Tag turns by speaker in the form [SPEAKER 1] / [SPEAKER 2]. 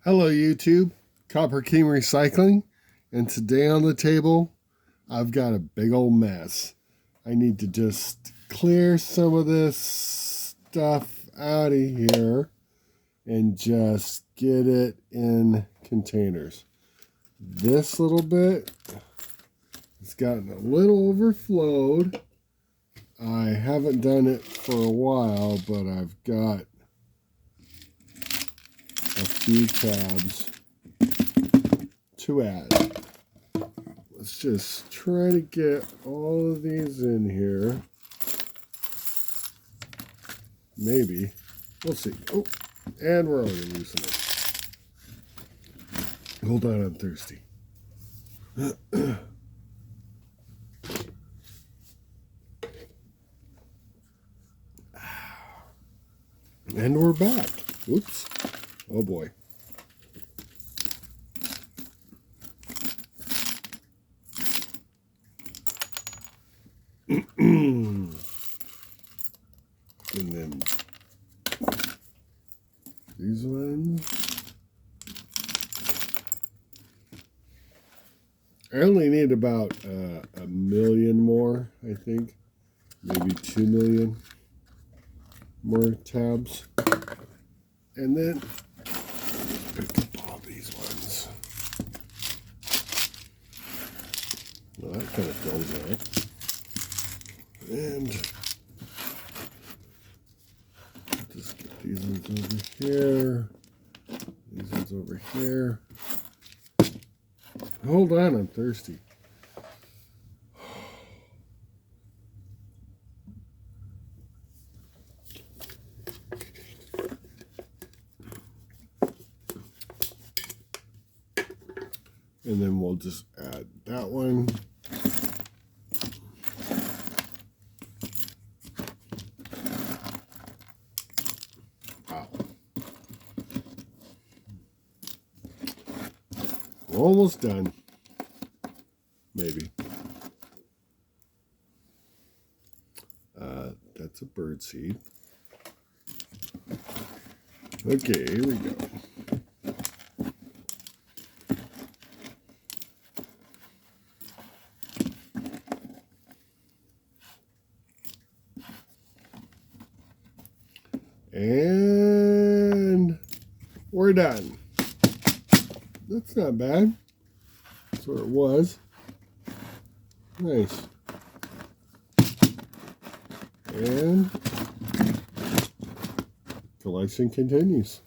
[SPEAKER 1] Hello YouTube, Copper King Recycling, and today on the table I've got a big old mess. I need to just clear some of this stuff out of here and just get it in containers. This little bit has gotten a little overflowed. I haven't done it for a while, but I've got a few tabs to add. Let's just try to get all of these in here. Maybe. We'll see. Oh, and we're already losing it. Hold on, I'm thirsty. And we're back. Oops. Oh boy. And then these ones. I only need about a million more, I think. Maybe 2 million more tabs. And then pick up all these ones. Well, that kind of fills out. And just get these ones over here. These ones over here. Hold on, I'm thirsty. And then we'll just add that one. Wow. Almost done. Maybe. That's a bird seed. Okay, here we go. And we're done. That's not bad. That's where it was. Nice. And collection continues.